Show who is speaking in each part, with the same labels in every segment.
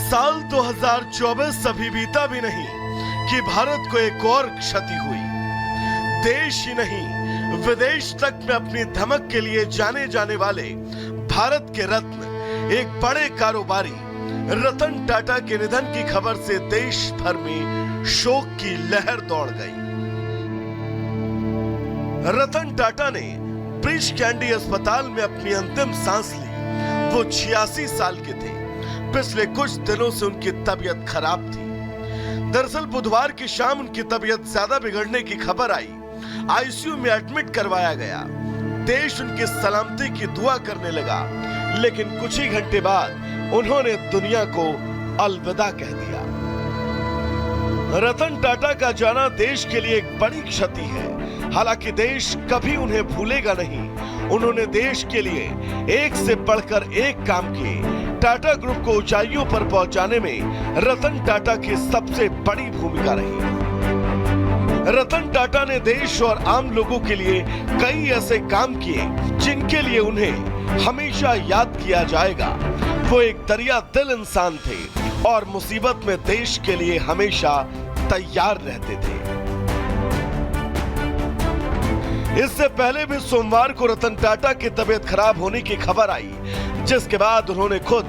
Speaker 1: साल 2024 अभी बीता भी नहीं कि भारत को एक और क्षति हुई। देश ही नहीं विदेश तक में अपनी धमक के लिए जाने जाने वाले भारत के रत्न, एक बड़े कारोबारी रतन टाटा के निधन की खबर से देश भर में शोक की लहर दौड़ गई। रतन टाटा ने ब्रीच कैंडी अस्पताल में अपनी अंतिम सांस ली। वो 86 साल के थे। पिछले कुछ दिनों से उनकी तबीयत खराब थी। दरअसल बुधवार की शाम उनकी तबीयत ज्यादा बिगड़ने की खबर आई। आईसीयू में एडमिट करवाया गया। देश उनकी सलामती की दुआ करने लगा, लेकिन कुछ ही घंटे बाद उन्होंने दुनिया को अलविदा कह दिया। रतन टाटा का जाना देश के लिए एक बड़ी क्षति है। हालांकि देश कभी उन्हें भूलेगा नहीं। उन्होंने देश के लिए एक से बढ़कर एक काम किए। टाटा ग्रुप को ऊंचाइयों पर पहुंचाने में रतन टाटा की सबसे बड़ी भूमिका रही। रतन टाटा ने देश और आम लोगों के लिए कई ऐसे काम किए जिनके लिए उन्हें हमेशा याद किया जाएगा। वो एक दरिया दिल इंसान थे और मुसीबत में देश के लिए हमेशा तैयार रहते थे। इससे पहले भी सोमवार को रतन टाटा की तबीयत खराब होने की खबर आई, जिसके बाद उन्होंने खुद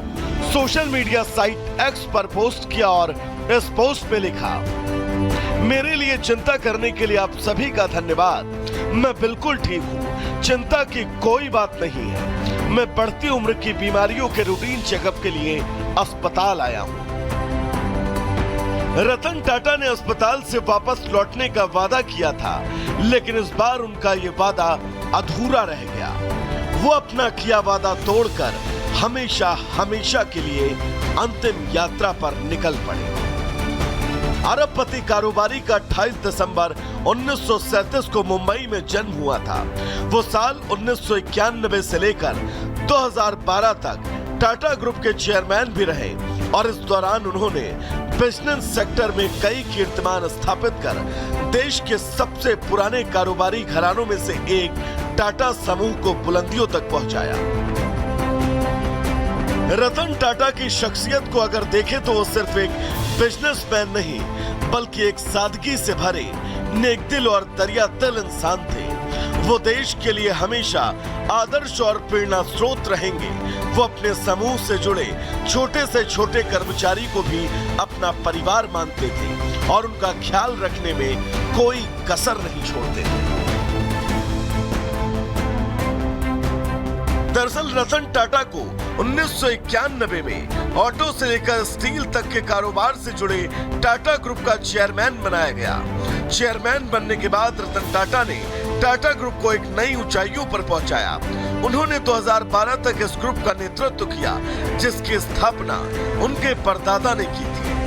Speaker 1: सोशल मीडिया साइट एक्स पर पोस्ट किया और इस पोस्ट में लिखा, मेरे लिए चिंता करने के लिए आप सभी का धन्यवाद। मैं बिल्कुल ठीक हूँ, चिंता की कोई बात नहीं है। मैं बढ़ती उम्र की बीमारियों के रूटीन चेकअप के लिए अस्पताल आया हूँ। रतन टाटा ने अस्पताल से वापस लौटने का वादा किया था, लेकिन इस बार उनका ये वादा अधूरा रह गया। वो अपना किया वादा तोड़कर हमेशा हमेशा के लिए अंतिम यात्रा पर निकल पड़े। अरबपति कारोबारी का 28 दिसंबर 1937 को मुंबई में जन्म हुआ था। वो साल 1991 से लेकर 2012 तक टाटा ग्रुप के चेयरमैन भी रहे और इस दौरान उन्होंने बिजनेस सेक्टर में कई कीर्तिमान स्थापित कर देश के सबसे पुराने कारोबारी घरानों में से एक टाटा समूह को बुलंदियों तक पहुंचाया। रतन टाटा की शख्सियत को अगर देखें तो वो सिर्फ एक बिजनेसमैन नहीं, बल्कि एक सादगी से भरे नेकदिल और दरिया दिल इंसान थे। वो देश के लिए हमेशा आदर्श और प्रेरणा स्रोत रहेंगे। वो अपने समूह से जुड़े छोटे से छोटे कर्मचारी को भी अपना परिवार मानते थे और उनका ख्याल रखने में कोई कसर नहीं छोड़ते थे। दरअसल रतन टाटा को 1991 में ऑटो से लेकर स्टील तक के कारोबार से जुड़े टाटा ग्रुप का चेयरमैन बनाया गया। चेयरमैन बनने के बाद रतन टाटा ने टाटा ग्रुप को एक नई ऊंचाइयों पर पहुंचाया। उन्होंने 2012 तक इस ग्रुप का नेतृत्व किया, जिसकी स्थापना उनके परदादा ने की थी।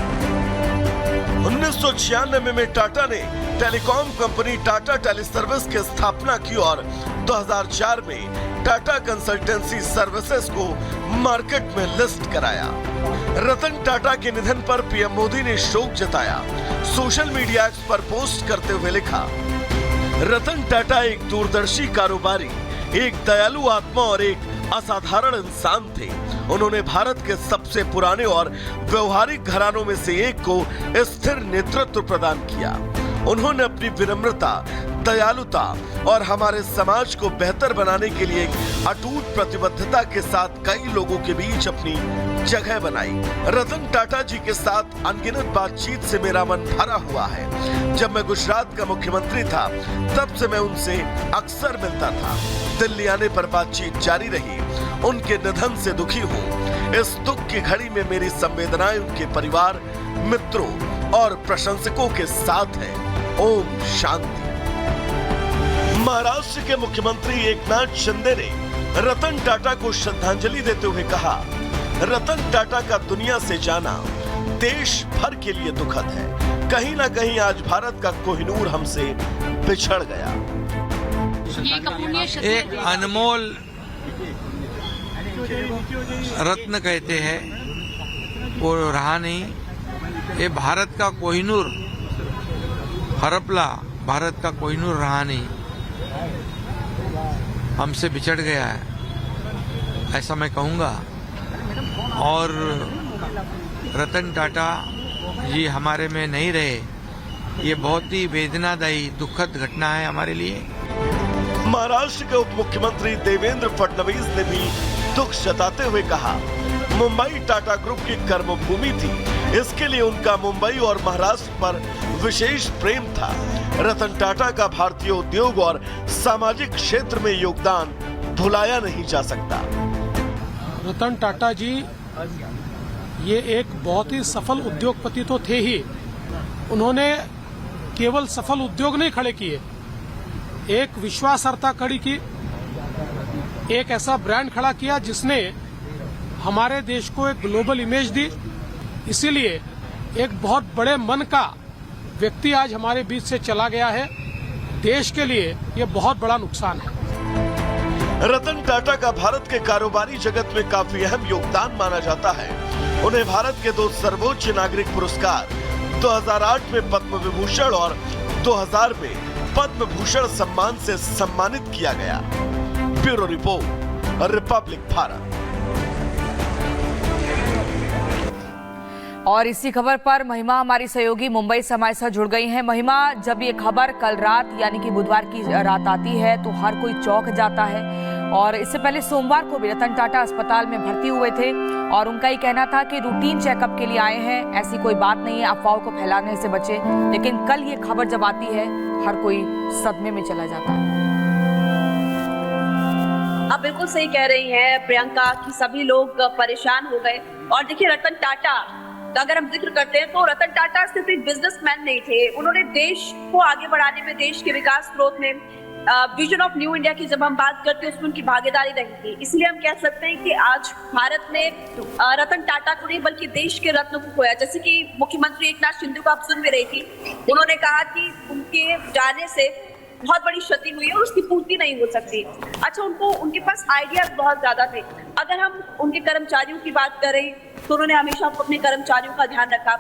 Speaker 1: 1996 में टाटा ने टेलीकॉम कंपनी टाटा टेलीसर्विस की स्थापना की और 2004 में टाटा कंसल्टेंसी सर्विसेज को मार्केट में लिस्ट कराया। रतन टाटा के निधन पर पीएम मोदी ने शोक जताया। सोशल मीडिया पर पोस्ट करते हुए लिखा, रतन टाटा एक दूरदर्शी कारोबारी, एक दयालु आत्मा और एक असाधारण इंसान थे। उन्होंने भारत के सबसे पुराने और व्यवहारिक घरानों में से एक को स्थिर नेतृत्व प्रदान किया। उन्होंने अपनी विनम्रता, दयालुता और हमारे समाज को बेहतर बनाने के लिए एक अटूट प्रतिबद्धता के साथ कई लोगों के बीच अपनी जगह बनाई। रतन टाटा जी के साथ अनगिनत बातचीत से मेरा मन भरा हुआ है। जब मैं गुजरात का मुख्यमंत्री था, तब से मैं उनसे अक्सर मिलता था। दिल्ली आने पर बातचीत जारी रही। उनके निधन से दुखी हूँ। इस दुख की घड़ी में मेरी संवेदनाएं उनके परिवार, मित्रों और प्रशंसकों के साथ है। ओम शांति। महाराष्ट्र के मुख्यमंत्री एकनाथ शिंदे ने रतन टाटा को श्रद्धांजलि देते हुए कहा, रतन टाटा का दुनिया से जाना देश भर के लिए दुखद है। कहीं ना कहीं आज भारत का कोहिनूर हमसे बिछड़ गया।
Speaker 2: एक अनमोल रत्न कहते हैं, वो रहा नहीं। ये भारत का कोहिनूर, हरपला भारत का कोहिनूर रहा नहीं, हमसे बिछड़ गया है, ऐसा मैं कहूँगा। और रतन टाटा जी हमारे में नहीं रहे, ये बहुत ही वेदनादायी दुखद घटना है हमारे लिए।
Speaker 1: महाराष्ट्र के उप मुख्यमंत्री देवेंद्र फडणवीस ने भी दुख जताते हुए कहा, मुंबई टाटा ग्रुप की कर्मभूमि थी, इसके लिए उनका मुंबई और महाराष्ट्र पर विशेष प्रेम था। रतन टाटा का भारतीय उद्योग और सामाजिक क्षेत्र में योगदान भुलाया नहीं जा सकता।
Speaker 3: रतन टाटा जी ये एक बहुत ही सफल उद्योगपति तो थे ही, उन्होंने केवल सफल उद्योग नहीं खड़े किए, एक विश्वासार्हता खड़ी की, एक ऐसा ब्रांड खड़ा किया जिसने हमारे देश को एक ग्लोबल इमेज दी। इसीलिए एक बहुत बड़े मन का व्यक्ति आज हमारे बीच से चला गया है, देश के लिए ये बहुत बड़ा नुकसान है।
Speaker 1: रतन टाटा का भारत के कारोबारी जगत में काफी अहम योगदान माना जाता है। उन्हें भारत के 2 सर्वोच्च नागरिक पुरस्कार 2008 में पद्म विभूषण और 2000 में पद्म भूषण सम्मान से सम्मानित किया गया। Bureau report, Republic Bharat.
Speaker 4: और इसी खबर पर महिमा हमारी सहयोगी मुंबई से हमारे साथ जुड़ गई हैं। महिमा, जब ये खबर कल रात यानी कि बुधवार की रात आती है तो हर कोई चौंक जाता है, और इससे पहले सोमवार को भी रतन टाटा अस्पताल में भर्ती हुए थे और उनका ये कहना था कि रूटीन चेकअप के लिए आए हैं, ऐसी कोई बात नहीं है, अफवाहों को फैलाने से बचे। लेकिन कल ये खबर जब आती है हर कोई सदमे में चला जाता है।
Speaker 5: आप बिल्कुल सही कह रही हैं प्रियंका कि सभी लोग परेशान हो गए। और देखिए, रतन टाटा का अगर हम जिक्र करते हैं तो रतन टाटा सिर्फ एक बिजनेसमैन नहीं थे, उन्होंने देश को आगे बढ़ाने में, देश के विकास स्रोत में, विजन ऑफ न्यू इंडिया की जब हम बात करते हैं उसमें उनकी भागीदारी रही थी। इसलिए हम कह सकते हैं कि आज भारत ने रतन टाटा को नहीं बल्कि देश के रत्न को खोया। जैसे कि मुख्यमंत्री एकनाथ शिंदे को आप सुन भी रही थी, उन्होंने कहा कि उनके जाने से बहुत बड़ी क्षति हुई है और उसकी पूर्ति नहीं हो सकती। अच्छा, उनके पास आइडियाज बहुत ज्यादा थे। अगर हम उनके कर्मचारियों की बात करें तो उन्होंने हमेशा अपने कर्मचारियों का ध्यान रखा।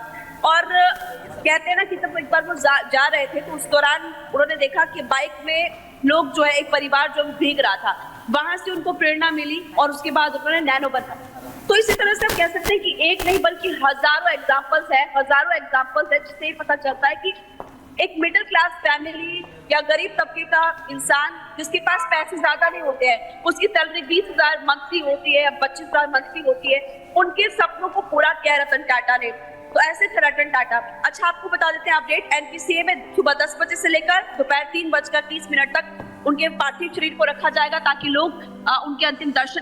Speaker 5: और कहते हैं ना कि जब एक बार वो जा रहे थे तो उस दौरान उन्होंने देखा कि बाइक में लोग जो है, एक परिवार जो भीग रहा था, वहां से उनको प्रेरणा मिली और उसके बाद उन्होंने नैनो बनाया। तो इसी तरह से हम कह सकते हैं कि एक नहीं बल्कि हजारों एग्जाम्पल्स है जिससे ये पता चलता है कि एक मिडिल क्लास फैमिली या गरीब तबके का इंसान जिसके पास पैसे ज्यादा नहीं होते हैं, उसकी सैलरी 20,000 मंथली होती है या 25,000 मंथली होती है, उनके सपनों को पूरा किया रतन टाटा ने। तो ऐसे थे रतन टाटा। अच्छा, आपको बता देते हैं अपडेट, एनपीसीए में सुबह 10 बजे से लेकर दोपहर 3:30 तक उनके पार्थिव शरीर को रखा जाएगा ताकि लोग उनके अंतिम दर्शन